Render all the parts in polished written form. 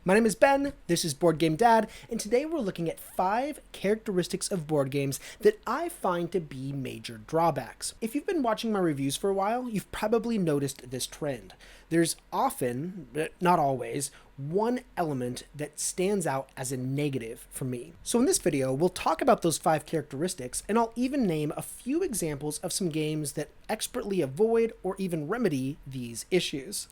My name is Ben, this is Board Game Dad, and today we're looking at 5 characteristics of board games that I find to be major drawbacks. If you've been watching my reviews for a while, you've probably noticed this trend. There's often, but not always, one element that stands out as a negative for me. So in this video, we'll talk about those 5 characteristics, and I'll even name a few examples of some games that expertly avoid or even remedy these issues.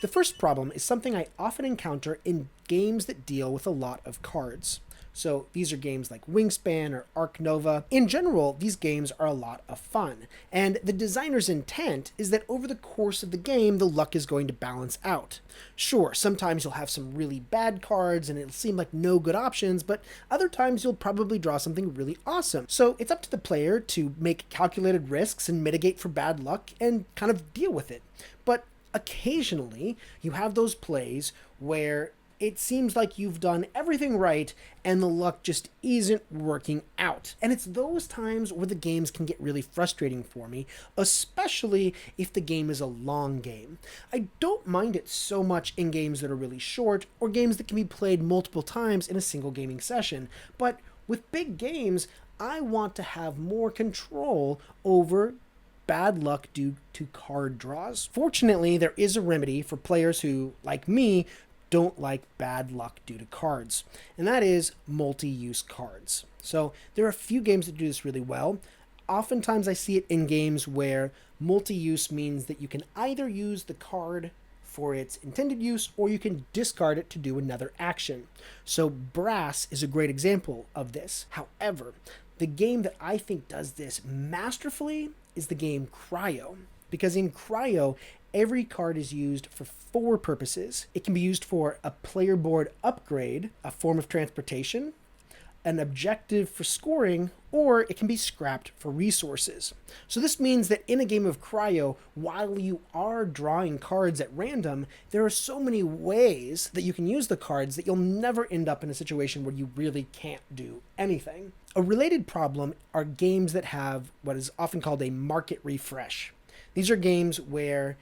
The first problem is something I often encounter in games that deal with a lot of cards. So these are games like Wingspan or Arc Nova. In general, these games are a lot of fun, and the designer's intent is that over the course of the game, the luck is going to balance out. Sure, sometimes you'll have some really bad cards and it'll seem like no good options, but other times you'll probably draw something really awesome. So it's up to the player to make calculated risks and mitigate for bad luck and kind of deal with it. But occasionally, you have those plays where it seems like you've done everything right and the luck just isn't working out. And it's those times where the games can get really frustrating for me, especially if the game is a long game. I don't mind it so much in games that are really short or games that can be played multiple times in a single gaming session, but with big games, I want to have more control over bad luck due to card draws. Fortunately, there is a remedy for players who, like me, don't like bad luck due to cards, and that is multi-use cards. So there are a few games that do this really well. Oftentimes I see it in games where multi-use means that you can either use the card for its intended use or you can discard it to do another action. So Brass is a great example of this. However, the game that I think does this masterfully is the game CRYO, because in CRYO, every card is used for 4 purposes. It can be used for a player board upgrade, a form of transportation, an objective for scoring, or it can be scrapped for resources. So this means that in a game of CRYO, while you are drawing cards at random, there are so many ways that you can use the cards that you'll never end up in a situation where you really can't do anything. A related problem are games that have what is often called a market refresh. These are games where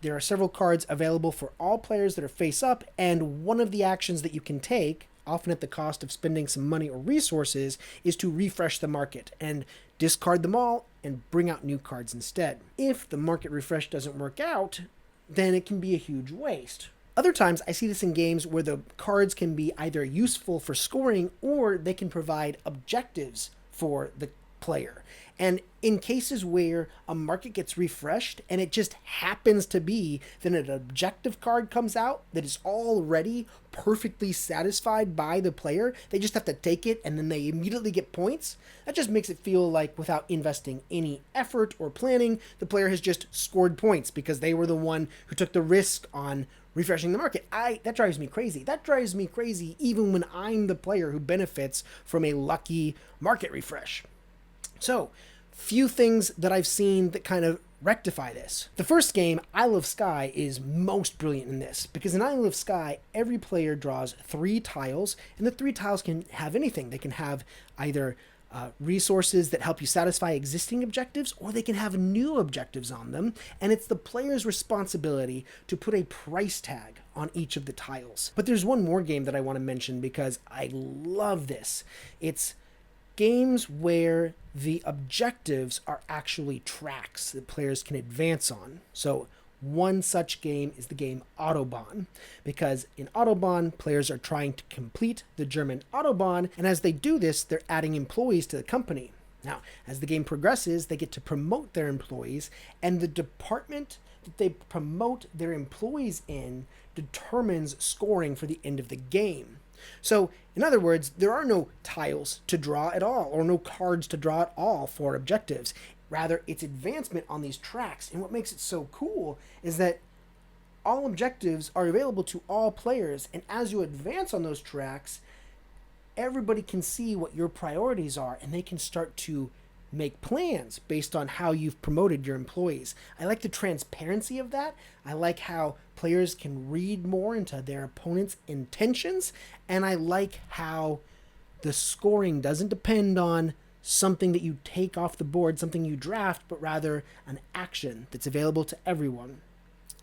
there are several cards available for all players that are face up, and one of the actions that you can take, often at the cost of spending some money or resources, is to refresh the market and discard them all and bring out new cards instead. If the market refresh doesn't work out, then it can be a huge waste. Other times I see this in games where the cards can be either useful for scoring or they can provide objectives for the player. And in cases where a market gets refreshed and it just happens to be that an objective card comes out that is already perfectly satisfied by the player, they just have to take it and then they immediately get points. That just makes it feel like without investing any effort or planning, the player has just scored points because they were the one who took the risk on refreshing the market. That drives me crazy. That drives me crazy even when I'm the player who benefits from a lucky market refresh. So, few things that I've seen that kind of rectify this. The first game, Isle of Skye, is most brilliant in this, because in Isle of Skye, every player draws 3 tiles, and the 3 tiles can have anything. They can have either resources that help you satisfy existing objectives, or they can have new objectives on them, and it's the player's responsibility to put a price tag on each of the tiles. But there's one more game that I want to mention because I love this. It's games where the objectives are actually tracks that players can advance on. So one such game is the game Autobahn, because in Autobahn, players are trying to complete the German Autobahn, and as they do this, they're adding employees to the company. Now, as the game progresses, they get to promote their employees, and the department that they promote their employees in determines scoring for the end of the game. So, in other words, there are no tiles to draw at all, or no cards to draw at all for objectives. Rather, it's advancement on these tracks. And what makes it so cool is that all objectives are available to all players, and as you advance on those tracks, everybody can see what your priorities are, and they can start to make plans based on how you've promoted your employees. I like the transparency of that. I like how players can read more into their opponent's intentions, and I like how the scoring doesn't depend on something that you take off the board, something you draft, but rather an action that's available to everyone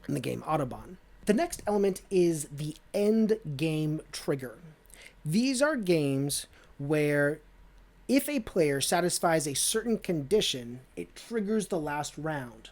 in the game Autobahn. The next element is the end game trigger. These are games where if a player satisfies a certain condition, it triggers the last round.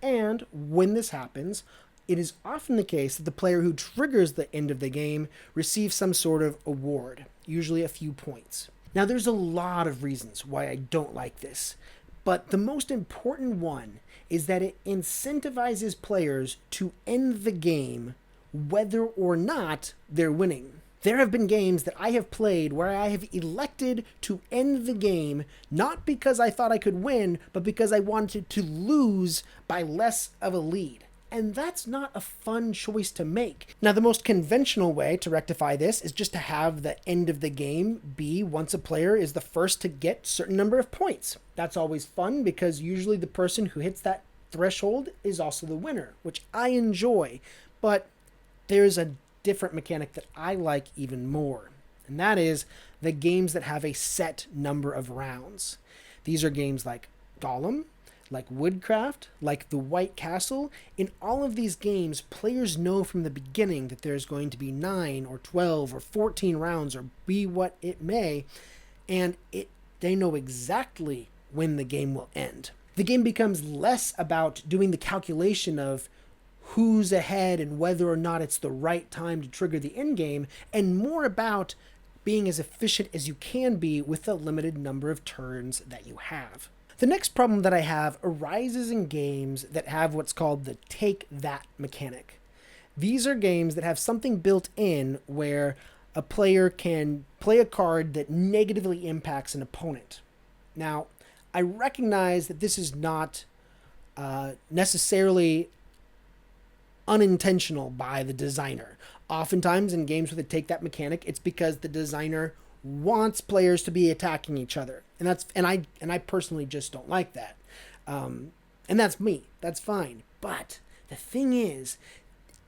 And when this happens, it is often the case that the player who triggers the end of the game receives some sort of award, usually a few points. Now, there's a lot of reasons why I don't like this, but the most important one is that it incentivizes players to end the game whether or not they're winning. There have been games that I have played where I have elected to end the game, not because I thought I could win, but because I wanted to lose by less of a lead. And that's not a fun choice to make. Now, the most conventional way to rectify this is just to have the end of the game be once a player is the first to get a certain number of points. That's always fun because usually the person who hits that threshold is also the winner, which I enjoy. But there's a different mechanic that I like even more, and that is the games that have a set number of rounds. These are games like Golem, like Woodcraft, like the White Castle. In all of these games, players know from the beginning that there's going to be 9 or 12 or 14 rounds, or be what it may, and they know exactly when the game will end. The game becomes less about doing the calculation of who's ahead and whether or not it's the right time to trigger the end game, and more about being as efficient as you can be with the limited number of turns that you have. The next problem that I have arises in games that have what's called the take that mechanic. These are games that have something built in where a player can play a card that negatively impacts an opponent. Now, I recognize that this is not necessarily unintentional by the designer. Oftentimes in games with a take that mechanic, it's because the designer wants players to be attacking each other, and I personally just don't like that. And that's me. That's fine. But the thing is,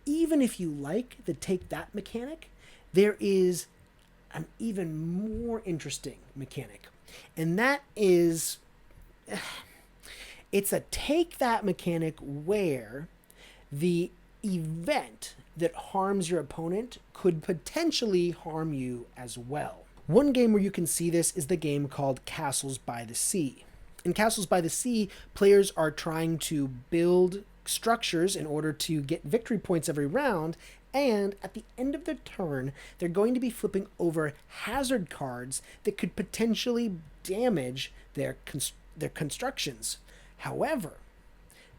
even if you like the take that mechanic, there is an even more interesting mechanic, and that is it's a take that mechanic where the event that harms your opponent could potentially harm you as well. One game where you can see this is the game called Castles by the Sea. In Castles by the Sea, players are trying to build structures in order to get victory points every round, and at the end of their turn, they're going to be flipping over hazard cards that could potentially damage their constructions. However,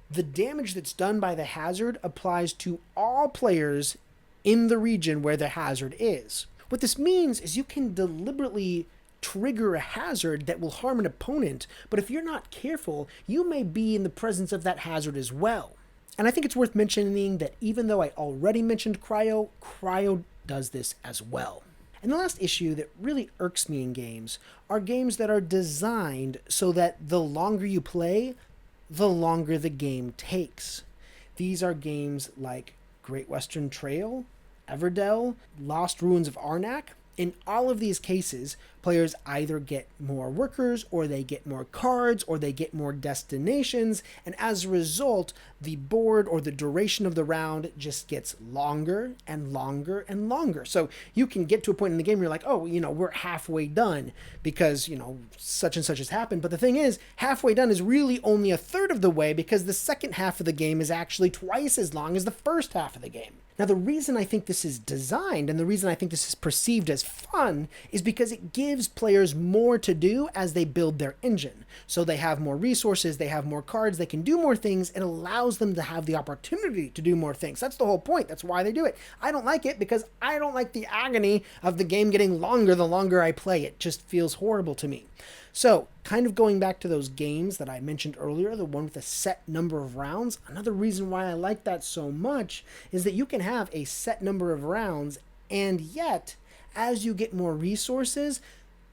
the damage that's done by the hazard applies to all players in the region where the hazard is. What this means is you can deliberately trigger a hazard that will harm an opponent, but if you're not careful, you may be in the presence of that hazard as well. And I think it's worth mentioning that even though I already mentioned CRYO does this as well. And the last issue that really irks me in games are games that are designed so that the longer you play, the longer the game takes. These are games like Great Western Trail, Everdell, Lost Ruins of Arnak. In all of these cases, players either get more workers, or they get more cards, or they get more destinations, and as a result, the board or the duration of the round just gets longer and longer and longer. So you can get to a point in the game where you're like, oh, we're halfway done because, such and such has happened. But the thing is, halfway done is really only a third of the way, because the second half of the game is actually twice as long as the first half of the game. Now, the reason I think this is designed, and the reason I think this is perceived as fun, is because it gives players more to do as they build their engine. So they have more resources, they have more cards, they can do more things, and allows them to have the opportunity to do more things. That's the whole point. That's why they do it. I don't like it because I don't like the agony of the game getting longer the longer I play. It just feels horrible to me. So, kind of going back to those games that I mentioned earlier, the one with a set number of rounds, another reason why I like that so much is that you can have a set number of rounds, and yet, as you get more resources,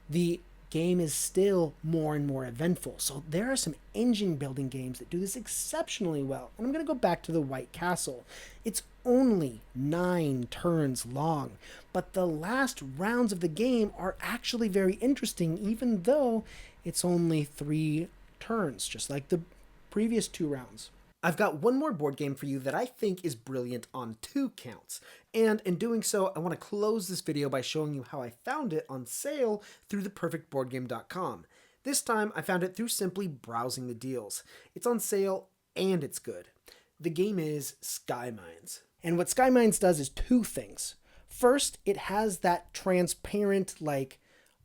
the game is still more and more eventful. So there are some engine building games that do this exceptionally well. And I'm going to go back to the White Castle. It's only 9 turns long, but the last rounds of the game are actually very interesting, even though it's only 3 turns, just like the previous 2 rounds. I've got one more board game for you that I think is brilliant on 2 counts. And in doing so, I want to close this video by showing you how I found it on sale through theperfectboardgame.com. This time, I found it through simply browsing the deals. It's on sale and it's good. The game is Skye Mines. And what Skye Mines does is 2 things. First, it has that transparent,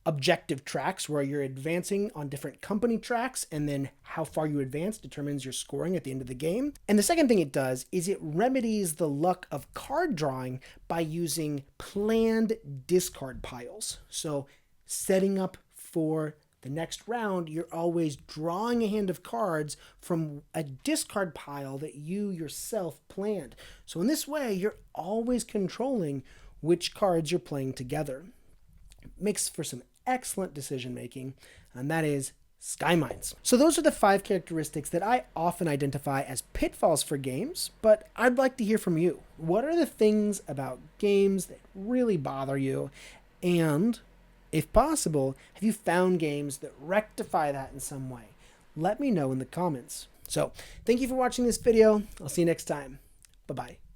objective tracks where you're advancing on different company tracks, and then how far you advance determines your scoring at the end of the game. And the second thing it does is it remedies the luck of card drawing by using planned discard piles. So setting up for the next round, you're always drawing a hand of cards from a discard pile that you yourself planned. So in this way, you're always controlling which cards you're playing together. Makes for some excellent decision making, and that is Skye Mines. So those are the 5 characteristics that I often identify as pitfalls for games, but I'd like to hear from you. What are the things about games that really bother you? And if possible, have you found games that rectify that in some way? Let me know in the comments. So thank you for watching this video. I'll see you next time. Bye-bye.